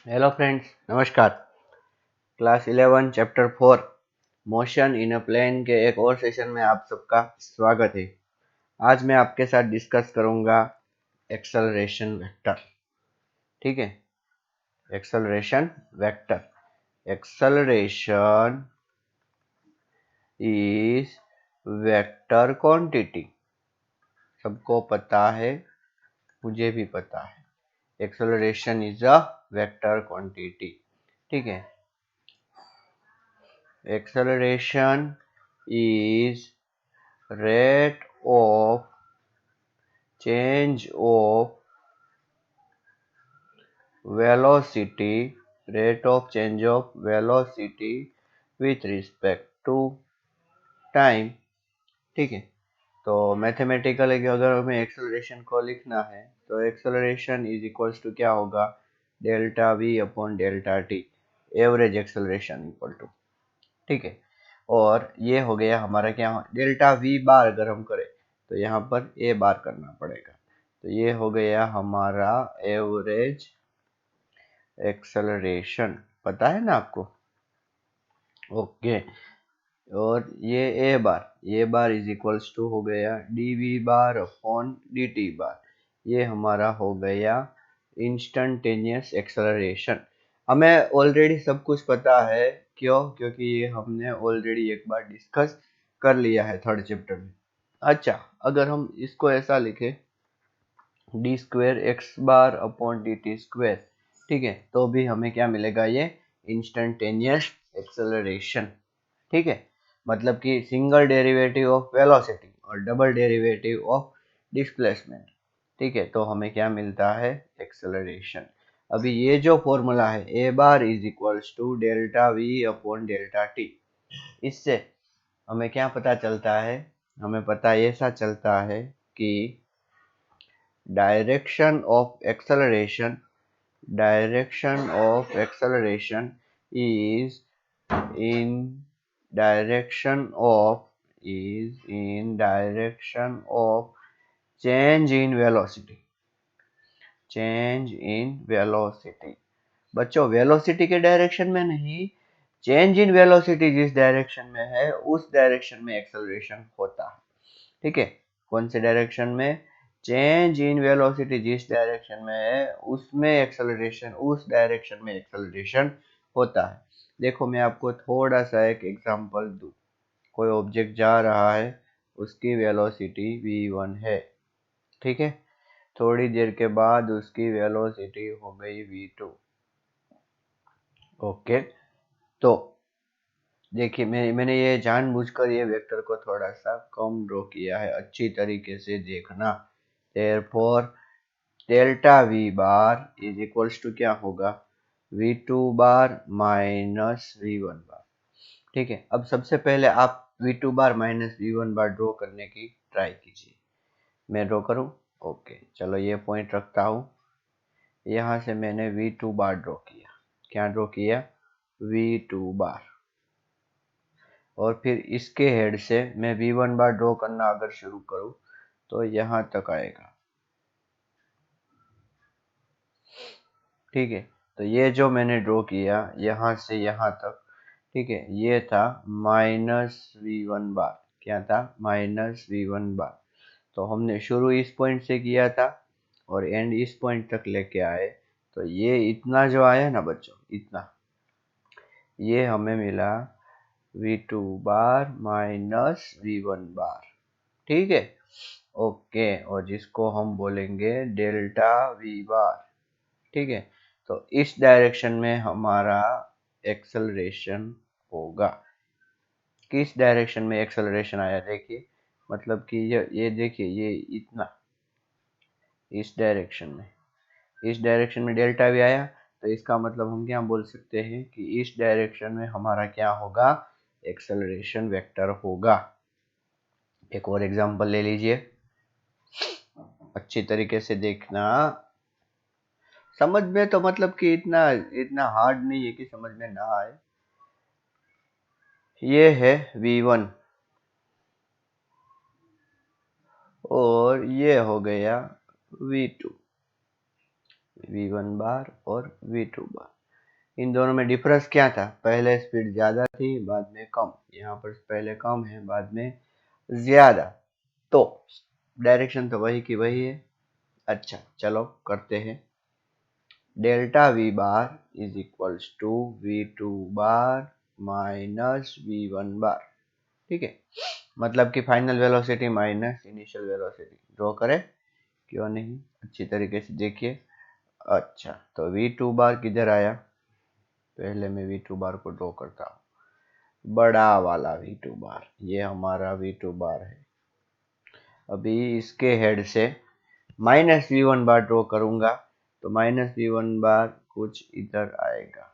Hello friends, नमस्कार। Class 11 chapter 4 motion in a plane के एक और सेशन में आप सबका स्वागत है। आज मैं आपके साथ डिस्कस करूंगा एक्सेलरेशन वेक्टर। ठीक है, acceleration vector. Acceleration is vector quantity. सबको पता है, मुझे भी पता है। Acceleration is a vector quantity. ठीक है, acceleration is rate of change of velocity with respect to time। ठीक है, तो मैथमेटिकली अगर हमें एक्सेलरेशन को लिखना है तो एक्सेलरेशन इज इक्वल्स टू क्या होगा, delta we upon delta t, average acceleration equal to. ठीक है, और ये हो गया हमारा क्या, डेल्टा वी बार अगर हम करें तो यहाँ पर ए बार करना पड़ेगा। तो ये हो गया हमारा एवरेज एक्सेलरेशन, पता है ना आपको। ओके, और ये बार इज इक्वल्स टू हो गया D we bar upon D T bar. ये हमारा हो गया इंस्टंटेनियस एक्सेलरेशन। हमें ऑलरेडी सब कुछ पता है, क्यों? क्योंकि ये हमने ऑलरेडी एक बार डिस्कस कर लिया है थर्ड चैप्टर में। अच्छा, अगर हम इसको ऐसा लिखे डी स्क्वेयर एक्स बार अपॉन डी टी स्क्वेयर, ठीक है, तो भी हमें क्या मिलेगा, ये इंस्टंटेनियस एक्सेलरेशन। ठीक है, मतलब कि सिंगल डेरिवेटिव ऑफ वेलोसिटी और डबल डेरिवेटिव ऑफ डिस्प्लेसमेंट। ठीक है, तो हमें क्या मिलता है, एक्सेलरेशन। अभी ये जो फॉर्मूला है A bar is equals to delta we upon delta T, इससे हमें क्या पता चलता है, हमें पता ऐसा चलता है कि direction of acceleration is in direction of change in velocity। बच्चों, वेलोसिटी के डायरेक्शन में नहीं, चेंज इन वेलोसिटी जिस डायरेक्शन में है उस डायरेक्शन में एक्सेलरेशन होता है। ठीक है, कौन से डायरेक्शन में, चेंज इन वेलोसिटी जिस डायरेक्शन में है उसमें एक्सेलरेशन, उस डायरेक्शन में एक्सेलरेशन होता है। देखो, मैं आपको थोड़ा सा एक एग्जांपल दूं। कोई ऑब्जेक्ट जा रहा है, उसकी वेलोसिटी v1 है। ठीक है, थोड़ी देर के बाद उसकी वेलोसिटी हो गई v2। ओके, तो देखिए, मैंने ये जानबूझकर ये वेक्टर को थोड़ा सा कम ड्रॉ किया है, अच्छी तरीके से देखना। Therefore delta we bar is equals to क्या होगा, V two bar minus V one bar. ठीक है, अब सबसे पहले आप V two bar minus V one bar draw करने की ट्राई कीजिए। मैं ड्रॉ करूं? ओके, चलो ये पॉइंट रखता हूं। यहाँ से मैंने वी टू बार ड्रॉ किया। क्या ड्रॉ किया, वी टू बार। और फिर इसके हेड से मैं v1 बार ड्रॉ करना अगर शुरू करूं तो यहाँ तक आएगा। ठीक है, तो ये जो मैंने ड्रॉ किया यहाँ से यहाँ तक, ठीक है, ये था माइनस v1 बार। क्या था, माइनस v1 बार। तो हमने शुरू इस पॉइंट से किया था और एंड इस पॉइंट तक लेके आए। तो ये इतना जो आया ना बच्चों, इतना, ये हमें मिला v2 bar minus v1 bar. ठीक है, ओके, और जिसको हम बोलेंगे डेल्टा वी बार। ठीक है, तो इस डायरेक्शन में हमारा एक्सेलरेशन होगा। किस डायरेक्शन में एक्सेलरेशन आया, देखिए, मतलब कि ये देखिए, ये इतना, इस डायरेक्शन में डेल्टा वी आया। तो इसका मतलब हम क्या बोल सकते हैं कि इस डायरेक्शन में हमारा क्या होगा, एक्सेलरेशन वेक्टर होगा। एक और एग्जांपल ले लीजिए, अच्छी तरीके से देखना। समझ में तो मतलब कि इतना इतना हार्ड नहीं है कि समझ में ना आए। ये है v1 और ये हो गया v2। v1 बार और v2 बार। इन दोनों में डिफरेंस क्या था? पहले स्पीड ज्यादा थी, बाद में कम। यहाँ पर पहले कम है, बाद में ज्यादा, तो डायरेक्शन तो वही की वही है। अच्छा चलो करते हैं। Delta we bar is equals to v2 bar minus v1 bar. ठीक है, मतलब कि final velocity minus initial velocity. Draw करें? क्यों नहीं, अच्छी तरीके से देखिए। अच्छा, तो v2 बार किधर आया? पहले मैं v2 बार को ड्रॉ करता हूँ, बड़ा वाला v2 बार। ये हमारा v2 बार है। अभी इसके हेड से माइनस v1 बार ड्रॉ करूंगा, तो माइनस v1 बार कुछ इधर आएगा।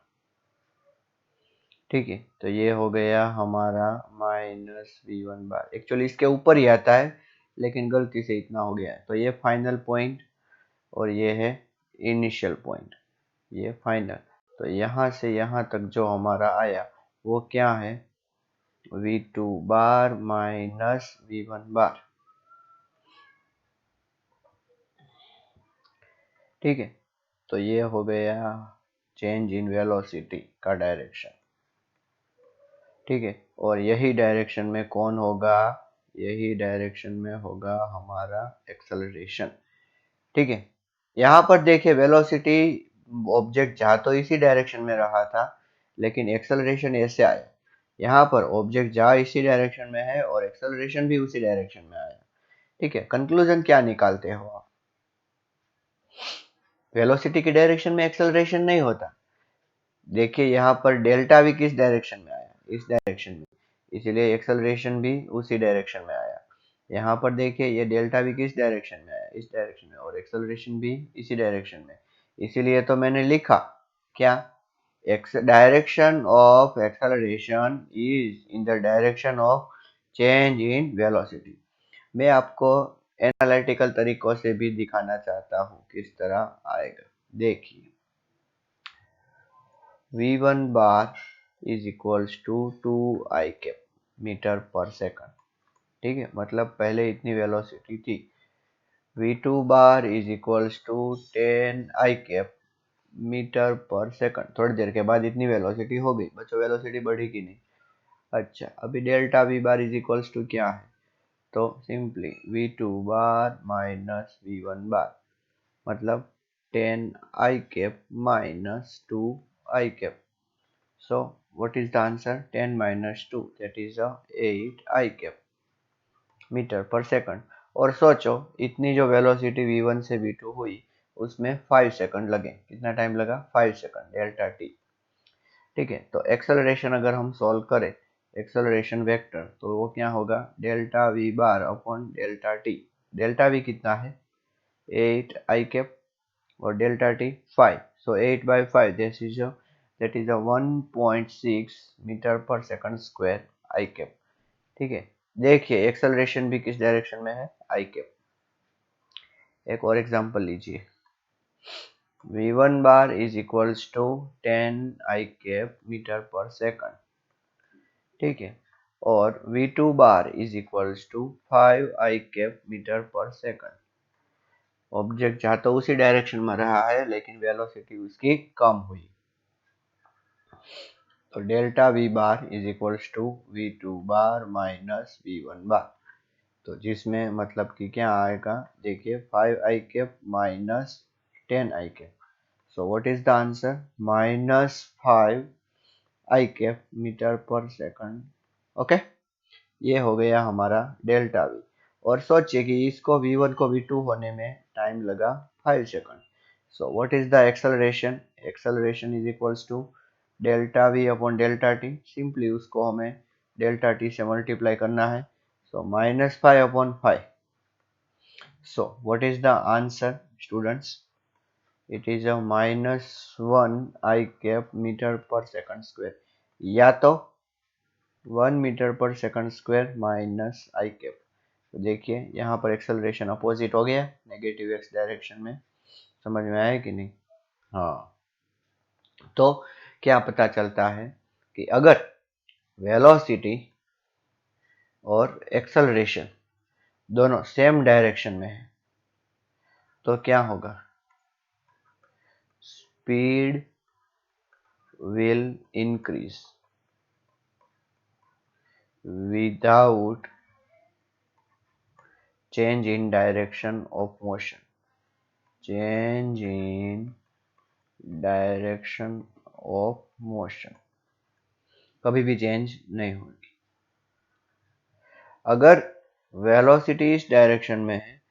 ठीक है, तो ये हो गया हमारा माइनस v1 बार। एक्चुअली इसके ऊपर ही आता है, लेकिन गलती से इतना हो गया है। तो ये फाइनल पॉइंट और ये है इनिशियल पॉइंट, ये फाइनल। तो यहाँ से यहाँ तक जो हमारा आया वो क्या है? v2 bar minus v1 bar. ठीक है, तो ये हो गया चेंज इन वेलोसिटी का डायरेक्शन। ठीक है, और यही डायरेक्शन में कौन होगा? यही डायरेक्शन में होगा हमारा एक्सेलरेशन। ठीक है, यहाँ पर देखिए वेलोसिटी, ऑब्जेक्ट जा तो इसी डायरेक्शन में रहा था, लेकिन एक्सेलरेशन ऐसे आया। यहाँ पर ऑब्जेक्ट जा इसी डायरेक्शन में है और एक्सेलरेशन भी उसी डायरेक्शन में आया। ठीक है, कंक्लूजन क्या निकालते हो आप? वेलोसिटी की डायरेक्शन में एक्सेलरेशन नहीं होता। देखिए यहाँ पर डेल्टा भी किस डायरेक्शन में आया? इस डायरेक्शन में, इसीलिए एक्सेलरेशन भी उसी डायरेक्शन में आया। यहाँ पर देखिए ये डेल्टा भी किस डायरेक्शन में आया? इस डायरेक्शन में, और एक्सेलरेशन भी इसी डायरेक्शन में। इसीलिए तो मैंने लिखा क्या? Direction of acceleration is in the direction of change in velocity. मैं आपको एनालिटिकल तरीकों से भी दिखाना चाहता हूँ किस तरह आएगा। देखिए, v1 bar is equals to 2 i cap metre per second. ठीक है, मतलब पहले इतनी वेलोसिटी थी। v2 bar is equals to 10 i cap metre per second. थोड़ी देर के बाद इतनी वेलोसिटी हो गई। बच्चों, वेलोसिटी बढ़ी कि नहीं? अच्छा, अभी delta v bar is equals to क्या है? तो simply v2 bar minus v1 बार, मतलब 10 i cap minus 2 i cap. So what is the answer? 10 minus 2, that is a 8 I cap metre per second. और सोचो, इतनी जो वेलोसिटी v1 से v2 हुई, उसमें 5 सेकंड लगे। कितना टाइम लगा? 5 सेकंड, डेल्टा टी। ठीक है, तो एक्सेलरेशन अगर हम सॉल्व करें, एक्सेलरेशन वेक्टर, तो वो क्या होगा? Delta we bar upon delta t. Delta v कितना है? 8 I कैप, और delta t 5। So 8 by 5, that is a 1.6 meter per second square I cap. ठीक है, देखिए एक्सेलरेशन भी किस डायरेक्शन में है? I cap. एक और एग्जांपल लीजिए, v1 bar is equals to 10 I cap metre per second. ठीक है, और v2 bar is equals to 5 I cap metre per second. Object जहाँ तो उसी डायरेक्शन में रहा है, लेकिन वेलोसिटी उसकी कम हुई। तो delta we bar is equals to v2 bar minus v1 bar. तो जिसमें मतलब कि क्या आएगा? देखिए 5 i cap minus 10 i cap. So what is the answer? Minus 5 i cap metre per second. Okay, ये हो गया हमारा डेल्टा वी। और सोचिए कि इसको v1 को v2 होने में टाइम लगा 5 second. So what is the acceleration? Acceleration is equals to delta we upon delta t. Simply उसको हमें डेल्टा टी से मल्टीप्लाई करना है। So minus 5 upon 5। So what is the answer students? It is a minus 1 i cap metre per second square, या तो 1 metre per second square minus i cap. तो देखिए यहाँ पर एक्सेलरेशन अपोजिट हो गया, नेगेटिव एक्स डायरेक्शन में। समझ में आया कि नहीं? हाँ, तो क्या पता चलता है कि अगर वेलोसिटी और एक्सेलरेशन दोनों सेम डायरेक्शन में है, तो क्या होगा? speed will increase without change in direction of motion. Change in direction of motion कभी भी चेंज नहीं होगी। अगर वेलोसिटी इस डायरेक्शन में है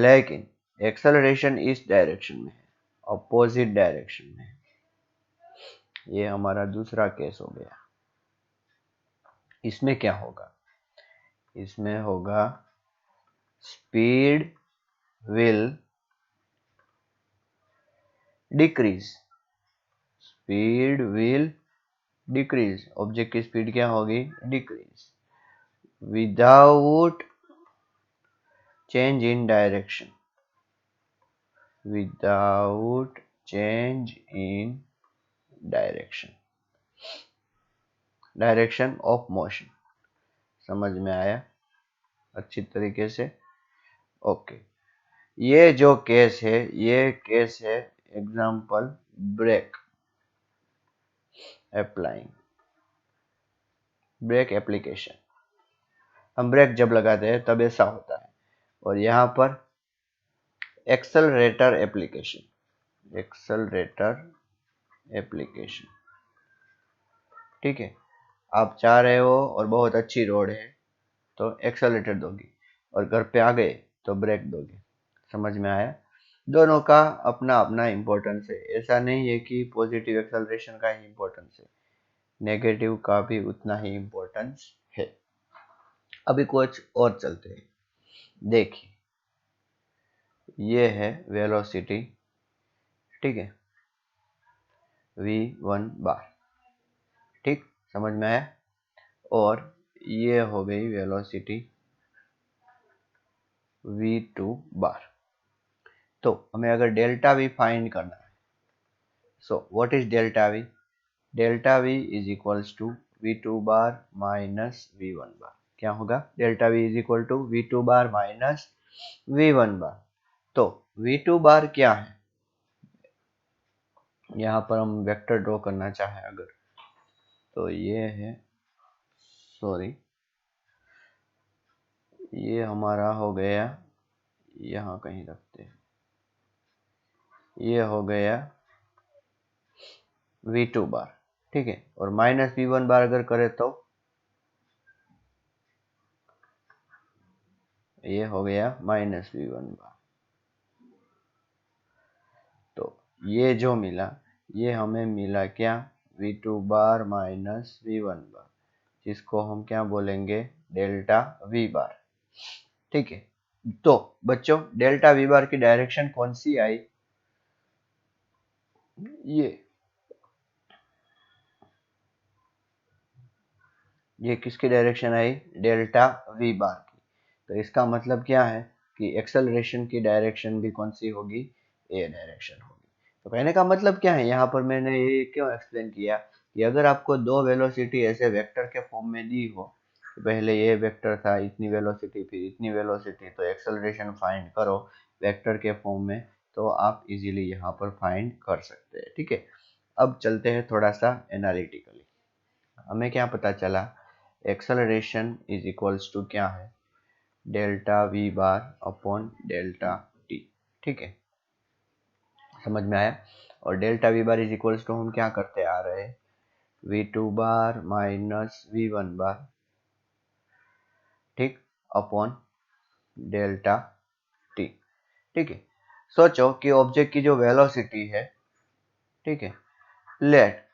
लेकिन एक्सेलरेशन इस डायरेक्शन में है, अपोजिट डायरेक्शन में है, ये हमारा दूसरा केस हो गया। इसमें क्या होगा? इसमें होगा speed will decrease, speed will decrease, object की स्पीड क्या होगी? Decrease without change in direction, without change in direction, direction of motion. समझ में आया अच्छी तरीके से? ओके, ये जो केस है ये केस है example brake applying, brake application. हम ब्रेक जब लगाते हैं तब ऐसा होता है। और यहाँ पर एक्सेलरेटर एप्लीकेशन, एक्सेलरेटर एप्लीकेशन, ठीक है। आप चाह रहे हो और बहुत अच्छी रोड है तो एक्सेलरेटर दोगे, और घर पे आ गए तो ब्रेक दोगे। समझ में आया? दोनों का अपना अपना इम्पोर्टेंस है। ऐसा नहीं है कि पॉजिटिव एक्सेलरेशन का ही इम्पोर्टेंस है, नेगेटिव का भी उतना ही इम्पोर्टेंस है। अभी कुछ और चलते हैं। देखिए, ये है वेलोसिटी, ठीक है, v1 बार, ठीक, समझ में आया? और ये हो गई वेलोसिटी v2 बार। तो हमें अगर डेल्टा वी फाइंड करना है, so what is delta v? Delta v is equals to v2 bar minus v1 bar. क्या होगा? Delta v is equal to v2 bar minus v1 bar. तो v2 बार क्या है? यहाँ पर हम वेक्टर ड्रॉ करना चाहें अगर, तो ये है, सॉरी, ये हमारा हो गया, यहाँ कहीं रखते हैं, ये हो गया v2 बार, ठीक है। और माइनस v1 बार अगर करें तो ये हो गया माइनस v1 बार। तो ये जो मिला, ये हमें मिला क्या? v2 बार माइनस v1 बार, जिसको हम क्या बोलेंगे? डेल्टा v बार, ठीक है। तो बच्चों, डेल्टा v बार की डायरेक्शन कौन सी आई? ये किसकी डायरेक्शन आई? डेल्टा v बार की। तो इसका मतलब क्या है कि एक्सेलरेशन की डायरेक्शन भी कौन सी होगी? ए डायरेक्शन होगी। तो कहने का मतलब क्या है? यहाँ पर मैंने ये क्यों एक्सप्लेन किया कि अगर आपको दो वेलोसिटी ऐसे वेक्टर के फॉर्म में दी हो, तो पहले ये वेक्टर था, इतनी वेलोसिटी, फिर इतनी वेलोसिटी, तो एक्सेलरेशन फाइंड करो वेक्टर के फॉर्म में, तो आप इजीली यहाँ पर फाइंड कर सकते हैं, ठीक है। अब चलते हैं थोड़ा सा एनालिटिकली। हमें क्या पता चला? एक्सेलरेशन इज इक्वल्स टू क्या है? Delta we bar upon delta t, ठीक है, समझ में आया? और delta we bar is equals to हम क्या करते आ रहे हैं? v2 bar minus v1 bar, ठीक, अपॉन डेल्टा टी, ठीक है। सोचो कि ऑब्जेक्ट की जो वेलोसिटी है, ठीक है, let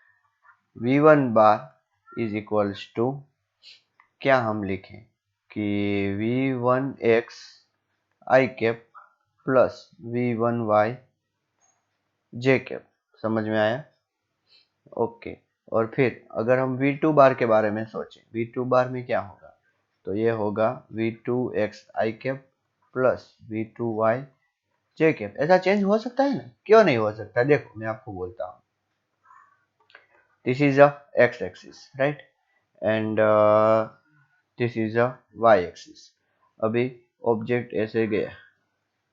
v1 bar is equals to क्या हम लिखें कि v1x i cap plus v1y j cap. समझ में आया? ओके। और फिर अगर हम v2 बार के बारे में सोचें, v2 बार में क्या होगा? तो ये होगा v2x आई कैप प्लस v2y जे कैप। ऐसा चेंज हो सकता है ना? क्यों नहीं हो सकता? देखो मैं आपको बोलता हूँ, this is a x axis, right, and this is a y axis. अभी ऑब्जेक्ट ऐसे गया,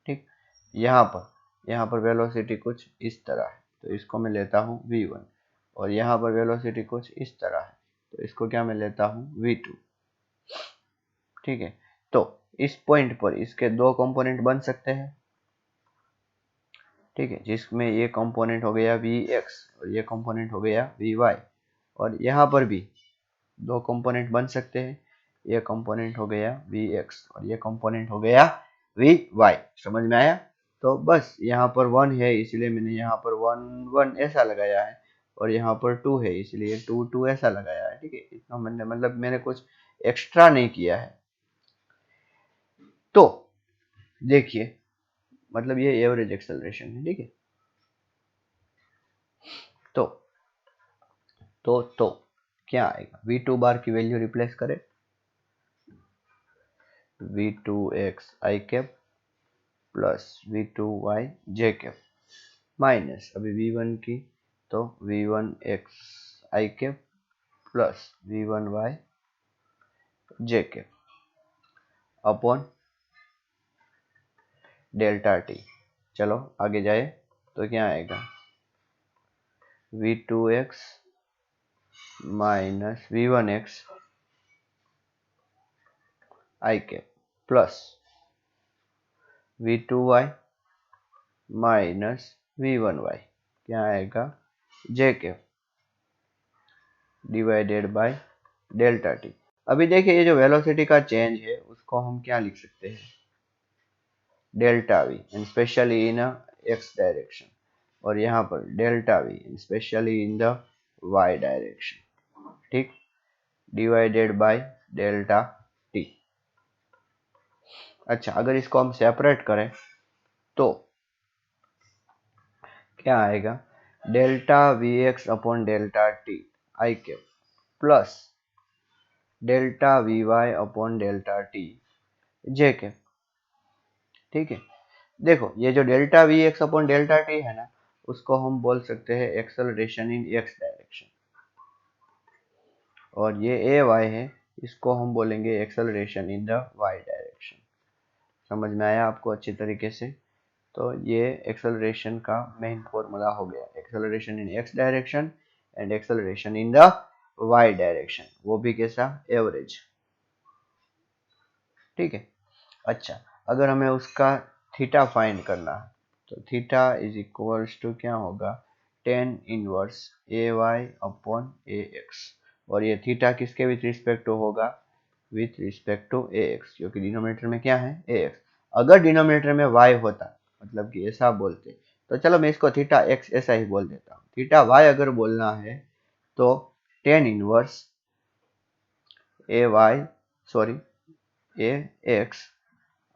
ठीक, यहाँ पर वेलोसिटी कुछ इस तरह है, तो इसको मैं लेता हूँ v1, और यहाँ पर वेलोसिटी कुछ इस तरह है, तो इसको क्या मैं लेता हूँ v2। ठीक है, तो इस पॉइंट पर इसके दो कंपोनेंट बन सकते हैं। ठीक है, जिसमें ये कंपोनेंट हो गया vx और ये कंपोनेंट हो गया vy, और यहाँ पर भी दो कंपोनेंट बन सकते हैं, ये कंपोनेंट हो गया vx और ये कंपोनेंट हो गया vy। समझ में आया? तो बस यहाँ पर 1 है इसलिए मैंने यहाँ पर 1 1 ऐसा लगाया है, और यहाँ पर 2 है इसलिए 2 2 ऐसा लगाया है। ठीक है, इतना मैंने मतलब मैंने कुछ एक्स्ट्रा नहीं किया है। तो देखिए, मतलब ये एवरेज एक्सेलरेशन है। ठीक है, तो क्या आएगा, v2 बार की वैल्यू रिप्लेस करें, v2x i cap plus v2y j cap minus अभी v1 की, तो v1x i cap plus v1y j cap upon delta T. चलो आगे जाए तो क्या आएगा, v2x minus v1x i cap plus v2y minus v1y क्या आएगा j cap divided by delta T. अभी देखिए, ये जो वेलोसिटी का चेंज है उसको हम क्या लिख सकते हैं, delta v, and specially in x direction, और यहाँ पर delta v and specially in the y direction. ठीक, डिवाइडेड बाय डेल्टा टी। अच्छा, अगर इसको हम सेपरेट करें तो क्या आएगा, delta v x upon delta t आई cap plus delta v Y upon delta t जे कैप। ठीक है, देखो ये जो delta v x upon delta t है ना, उसको हम बोल सकते हैं एक्सेलरेशन इन एक्स डायरेक्शन, और ये ए वाई है, इसको हम बोलेंगे acceleration in the y direction. समझ में आया आपको अच्छी तरीके से? तो ये एक्सेलरेशन का मेन फॉर्मूला हो गया, acceleration in x direction and acceleration in the y direction, वो भी कैसा, एवरेज। ठीक है, अच्छा, अगर हमें उसका थीटा फाइंड करना है तो थीटा इज इक्वल्स टू क्या होगा, tan inverse a y upon a x, और ये थीटा किसके विथ रिस्पेक्ट टू होगा, with respect to a x, क्योंकि डिनोमिनेटर में क्या है ए एक्स। अगर डिनोमिनेटर में वाई होता, मतलब कि ऐसा बोलते, तो चलो मैं इसको थीटा एक्स ऐसा ही बोल देता हूँ, थीटा वाई अगर बोलना है तो ten inverse a Y, sorry A x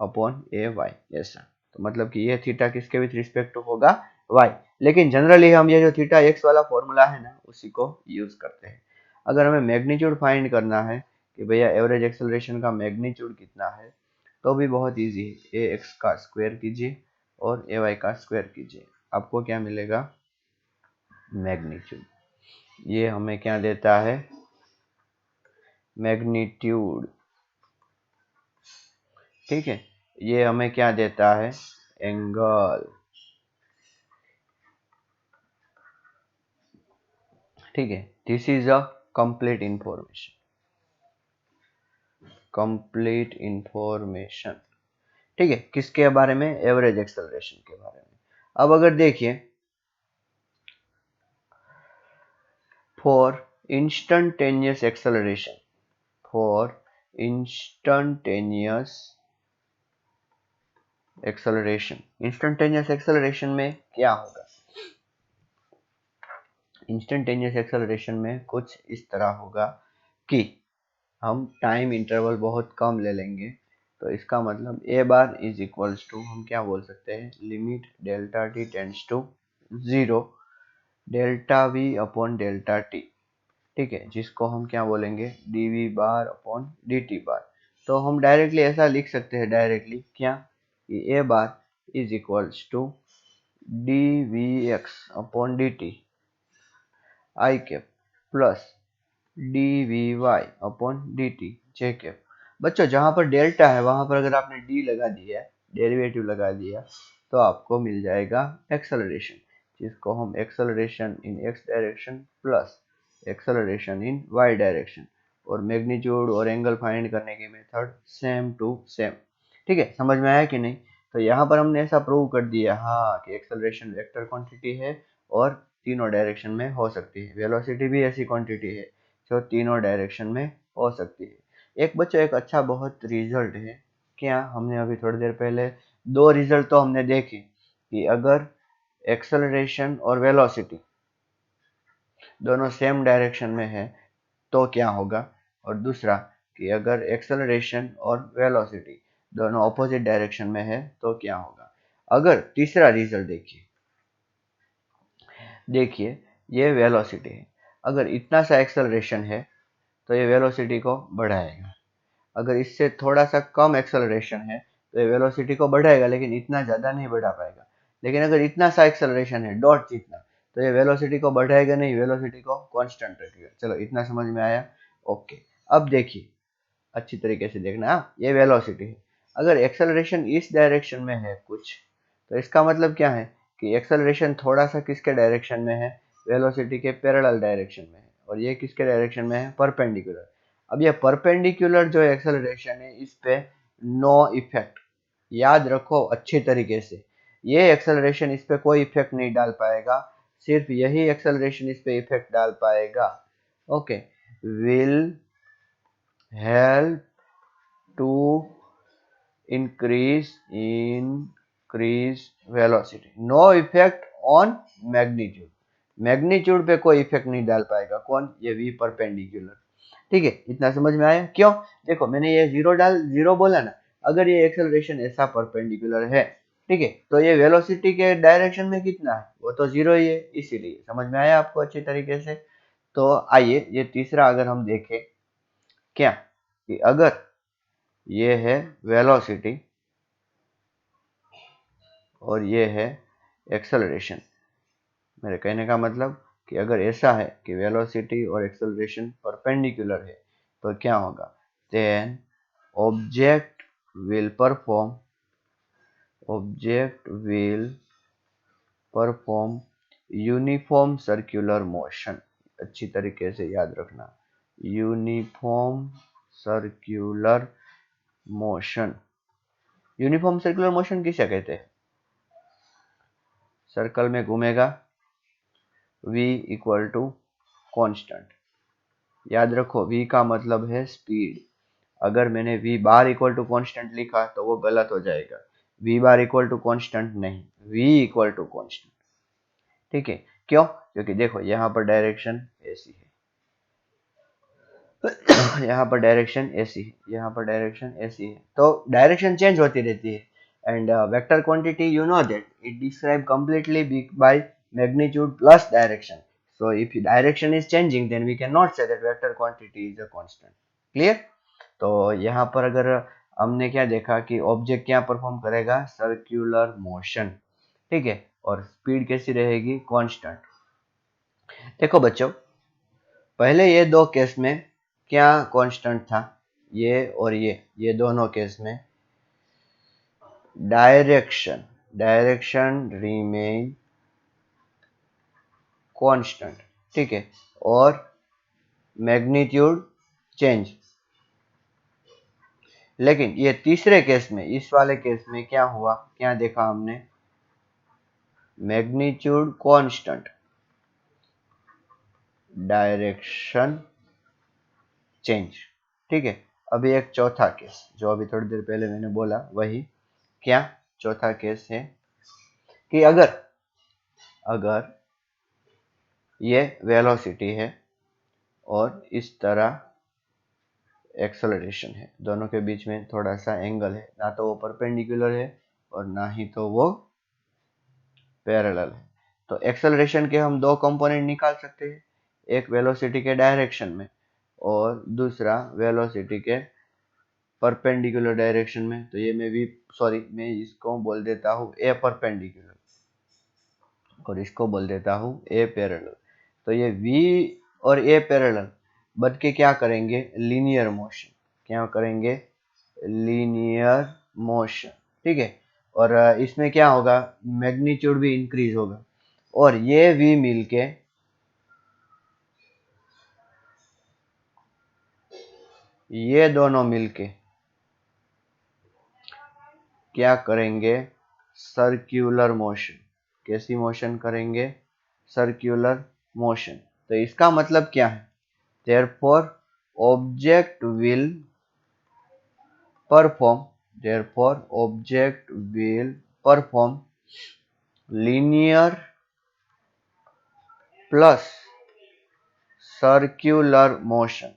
upon A Y ऐसा। तो मतलब कि ये थीटा किसके विथ रिस्पेक्ट टू होगा, वाई। लेकिन जनरली हम ये जो थीटा एक्स वाला फॉर्मूला है ना, उसी को यूज करते हैं। अगर हमें मैग्नीट्यूड फाइंड करना है कि भैया एवरेज एक्सेलरेशन का मैग्नीट्यूड कितना है, तो भी बहुत इजी है, ए एक्स का स्क्वायर कीजिए और ए वाई का स्क्वायर कीजिए, आपको क्या मिलेगा, मैग्नीट्यूड। ये हमें क्या देता है, मैग्नीट्यूड। ठीक है, ये हमें क्या देता है, एंगल। ठीक है, this is a complete information, complete information. ठीक है, किसके बारे में, एवरेज एक्सेलरेशन के बारे में। अब अगर देखिए, for instantaneous acceleration, for instantaneous acceleration, instantaneous acceleration में क्या होगा, इंस्टंटेनियस एक्सेलरेशन में कुछ इस तरह होगा कि हम टाइम इंटरवल बहुत कम ले लेंगे, तो इसका मतलब a bar is equals to, हम क्या बोल सकते हैं, limit delta t tends to 0 delta we upon delta t. ठीक है, जिसको हम क्या बोलेंगे, d we bar upon D T bar. तो हम डायरेक्टली ऐसा लिख सकते हैं, डायरेक्टली क्या, कि A bar is equals to D V x upon D T I cap plus D V Y upon D T J cap. बच्चों जहां पर डेल्टा है वहां पर अगर आपने डी लगा दिया, डेरिवेटिव लगा दिया, तो आपको मिल जाएगा एक्सेलरेशन। जिसको हम acceleration in x direction plus acceleration in y direction, और मैग्नीट्यूड और एंगल फाइंड करने की मेथड सेम टू सेम। ठीक है, समझ में आया कि नहीं? तो यहाँ पर हमने ऐसा प्रूव कर दिया हाँ कि एक्सेलरेशन वेक्टर क्वांटिटी है और तीनों डायरेक्शन में हो सकती है। वेलोसिटी भी ऐसी क्वांटिटी है जो तीनों डायरेक्शन में हो सकती है। एक बच्चों एक अच्छा बहुत रिजल्ट है क्या, हमने अभी थोड़ी देर पहले दो रिजल्ट तो हमने देखे कि अगर एक्सेलरेशन और वेलोसिटी दोनों सेम डायरेक्शन में है तो क्या होगा, और दूसरा कि अगर एक्सेलरेशन और वेलोसिटी दोनों ऑपोजिट डायरेक्शन में है तो क्या होगा। अगर तीसरा रिजल्ट देखिए, देखिए ये वेलोसिटी है, अगर इतना सा एक्सेलरेशन है तो ये वेलोसिटी को बढ़ाएगा, अगर इससे थोड़ा सा कम एक्सेलरेशन है तो ये वेलोसिटी को बढ़ाएगा लेकिन इतना ज़्यादा नहीं बढ़ा पाएगा। लेकिन अगर इतना सा एक्सेलरेशन है डॉट जितना, तो ये वेलोसिटी को बढ़ाएगा नहीं, वेलोसिटी को कांस्टेंट रखेगा। चलो इतना समझ में आया? ओके, अब देखिए अच्छी तरीके से देखना, ये वेलोसिटी है, अगर एक्सेलरेशन इस डायरेक्शन में है कुछ, तो इसका मतलब क्या है कि एक्सेलरेशन थोड़ा सा किसके डायरेक्शन में है, वेलोसिटी के पैरेलल डायरेक्शन में है, और ये किसके डायरेक्शन में है, परपेंडिकुलर। अब ये परपेंडिकुलर जो एक्सेलरेशन है इस पे नो इफेक्ट, याद रखो अच्छी तरीके से, ये एक्सेलरेशन इस पे कोई इफेक्ट नहीं डाल पाएगा, सिर्फ यही एक्सेलरेशन इस पे इफेक्ट डाल पाएगा। Okay, will help to increase velocity, no effect on magnitude, magnitude पे कोई इफेक्ट नहीं डाल पाएगा, कौन, ये v परपेंडिकुलर। ठीक है, इतना समझ में आया? क्यों, देखो मैंने ये जीरो बोला ना, अगर ये एक्सेलरेशन ऐसा परपेंडिकुलर है, ठीक है, तो ये वेलोसिटी के डायरेक्शन में कितना है, वो तो जीरो ही है, इसीलिए। समझ में आया आपको अच्छी तरीके से? तो आइए ये तीसरा अगर हम देखें क्या, कि अगर ये है वेलोसिटी और ये है एक्सेलरेशन, मेरे कहने का मतलब कि अगर ऐसा है कि वेलोसिटी और एक्सेलरेशन परपेंडिकुलर है तो क्या होगा, then object will perform uniform circular motion. अच्छी तरीके से याद रखना, uniform circular motion. Uniform circular motion किसे कहते हैं, सर्कल में घूमेगा, v इक्वल टू कॉन्स्टेंट, याद रखो v का मतलब है स्पीड। अगर मैंने v bar equal to constant लिखा तो वो गलत हो जाएगा, v bar equal to constant नहीं, v इक्वल टू कॉन्स्टेंट। ठीक है, क्यों, क्योंकि देखो यहाँ पर डायरेक्शन ऐसी है, यहाँ पर डायरेक्शन ऐसी है, यहाँ पर डायरेक्शन ऐसी है, तो डायरेक्शन चेंज होती रहती है। And vector quantity you know that it describe completely by magnitude plus direction. So if direction is changing then we cannot say that vector quantity is a constant. Clear? तो यहाँ पर अगर हमने क्या देखा कि ऑब्जेक्ट क्या परफॉर्म करेगा, सर्कुलर मोशन, ठीक है, और स्पीड कैसी रहेगी, कांस्टेंट। देखो बच्चों, पहले ये दो केस में क्या कांस्टेंट था, ये और ये दोनों केस में डायरेक्शन रिमेन कांस्टेंट, ठीक है, और मैग्नीट्यूड चेंज। लेकिन ये तीसरे केस में, इस वाले केस में क्या हुआ, क्या देखा हमने, मैग्नीट्यूड कांस्टेंट, डायरेक्शन चेंज। ठीक है, अभी एक चौथा केस जो अभी थोड़ी देर पहले मैंने बोला वही, क्या चौथा केस है कि अगर ये वेलोसिटी है और इस तरह एक्सेलरेशन है, दोनों के बीच में थोड़ा सा एंगल है, ना तो वो परपेंडिकुलर है और ना ही तो वो पैरेलल है, तो एक्सेलरेशन के हम दो कंपोनेंट निकाल सकते हैं, एक वेलोसिटी के डायरेक्शन में और दूसरा वेलोसिटी के परपेंडिकुलर डायरेक्शन में। तो ये मैं इसको बोल देता हूँ ए परपेंडिकुलर और इसको बोल देता हूँ ए पैरेलल। तो ये v और ए पैरेलल बन के क्या करेंगे, लीनियर मोशन, क्या करेंगे, लीनियर मोशन। ठीक है, और इसमें क्या होगा, मैग्नीट्यूड भी इंक्रीज होगा, और ये v मिलके ये दोनों मिलके क्या करेंगे, सर्क्यूलर मोशन। कैसी मोशन करेंगे, सर्क्यूलर मोशन। तो इसका मतलब क्या है, therefore object will perform therefore object will perform linear plus circular motion,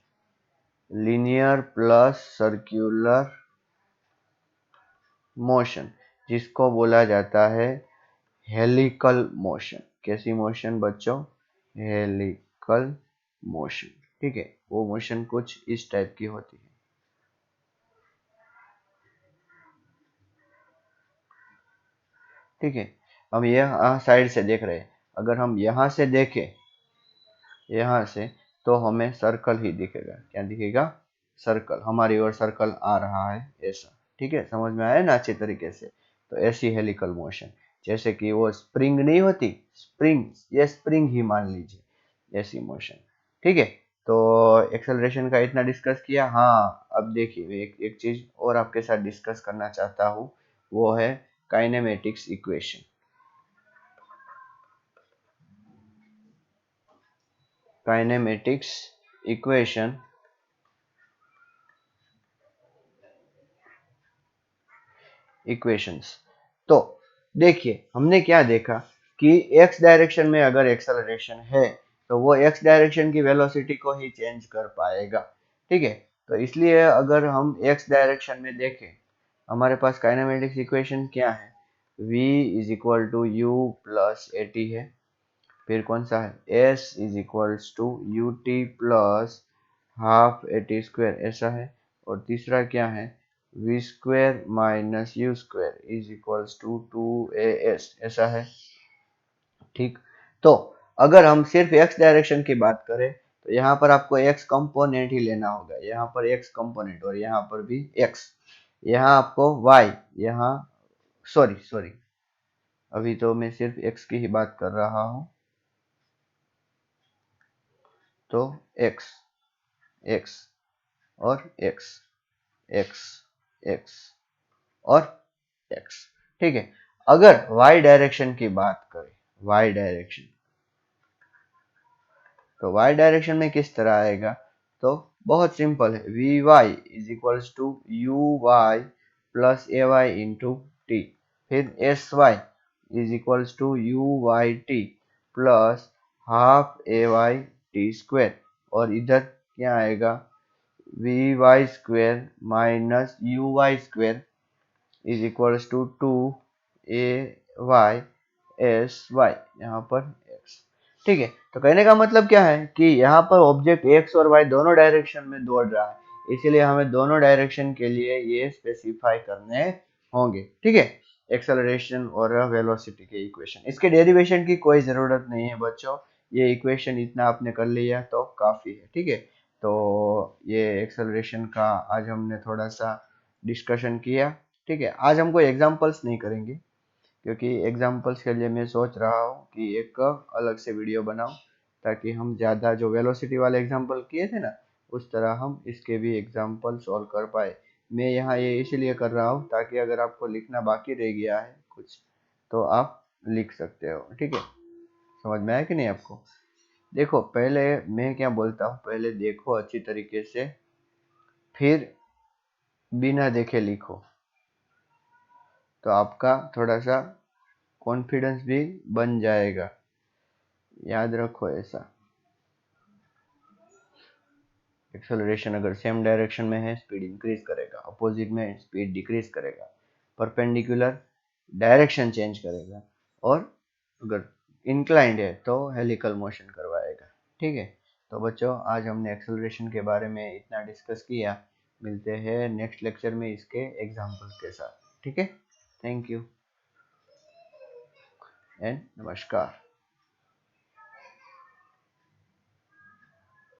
linear plus circular motion, जिसको बोला जाता है हेलिकल मोशन। कैसी मोशन बच्चों, हेलिकल मोशन। ठीक है, वो मोशन कुछ इस टाइप की होती है। ठीक है, हम ये साइड से देख रहे हैं, अगर हम यहाँ से देखें, यहाँ से, तो हमें सर्कल ही दिखेगा। क्या दिखेगा, सर्कल, हमारी ओर सर्कल आ रहा है ऐसा। ठीक है, समझ में आया ना अच्छे तरीके से। तो ऐसी हेलिकल मोशन, जैसे कि वो स्प्रिंग नहीं होती, स्प्रिंग, ये स्प्रिंग ही मान लीजिए, ऐसी मोशन। ठीक है, तो एक्सेलरेशन का इतना डिस्कस किया। हाँ, अब देखिए एक चीज और आपके साथ डिस्कस करना चाहता हूँ, वो है kinematics equation. Kinematics equation, equations. तो देखिए हमने क्या देखा कि x डायरेक्शन में अगर एक्सेलरेशन है तो वो x डायरेक्शन की वेलोसिटी को ही चेंज कर पाएगा। ठीक है, तो इसलिए अगर हम x डायरेक्शन में देखें, हमारे पास काइनेमेटिक्स इक्वेशन क्या है, v is equal to u plus a t है। फिर कौन सा है, s is equals to u t plus half a t square, ऐसा है। और तीसरा क्या है, v square minus u square is equals to two a s, ऐसा है। ठीक, तो अगर हम सिर्फ x डायरेक्शन की बात करें तो यहाँ पर आपको x कंपोनेंट ही लेना होगा, यहाँ पर x कंपोनेंट और यहाँ पर भी x, यहाँ आपको y, यहाँ सॉरी सॉरी, अभी तो मैं सिर्फ x की ही बात कर रहा हूँ। तो x, x और x, x, x और x। ठीक है, अगर y डायरेक्शन की बात करें, y डायरेक्शन, तो y डायरेक्शन में किस तरह आएगा, तो बहुत सिंपल है, V Y is equals to U Y plus A Y into T. फिर S Y is equals to U Y T plus half A Y T square. और इधर क्या आएगा, V Y square minus U Y square is equals to two A Y S Y, यहाँ पर x. ठीक है, तो कहने का मतलब क्या है कि यहाँ पर ऑब्जेक्ट एक्स और वाई दोनों डायरेक्शन में दौड़ रहा है, इसीलिए हमें दोनों डायरेक्शन के लिए ये स्पेसिफाई करने होंगे। ठीक है, एक्सेलरेशन और वेलोसिटी के इक्वेशन, इसके डेरिवेशन की कोई ज़रूरत नहीं है बच्चों, ये इक्वेशन इतना आपने कर लिया तो काफ़ी है। ठीक है, तो ये एक्सेलरेशन का आज हमने थोड़ा सा डिस्कशन किया। ठीक है, आज हम कोई एग्जांपल्स नहीं करेंगे, क्योंकि एग्जांपल्स के लिए मैं सोच रहा हूँ कि एक अलग से वीडियो बनाऊं, ताकि हम ज़्यादा जो वेलोसिटी वाले एग्जांपल किए थे ना, उस तरह हम इसके भी एग्जांपल सॉल्व कर पाए। मैं यहाँ ये इसीलिए कर रहा हूँ ताकि अगर आपको लिखना बाकी रह गया है कुछ, तो आप लिख सकते हो। ठीक है, समझ में आया कि नहीं आपको। देखो पहले मैं क्या बोलता हूँ, पहले देखो अच्छी तरीके से, फिर बिना देखे लिखो, तो आपका थोड़ा सा कॉन्फिडेंस भी बन जाएगा, याद रखो ऐसा। एक्सेलरेशन अगर सेम डायरेक्शन में है स्पीड इंक्रीज करेगा, अपोजिट में स्पीड डिक्रीज करेगा, परपेंडिकुलर डायरेक्शन चेंज करेगा, और अगर इंक्लाइंड है तो हेलिकल मोशन करवाएगा। ठीक है, तो बच्चों आज हमने एक्सेलरेशन के बारे में इतना डिस्कस किया, मिलते हैं नेक्स्ट लेक्चर में इसके एग्जाम्पल्स के साथ। ठीक है, थैंक यू एंड नमस्कार।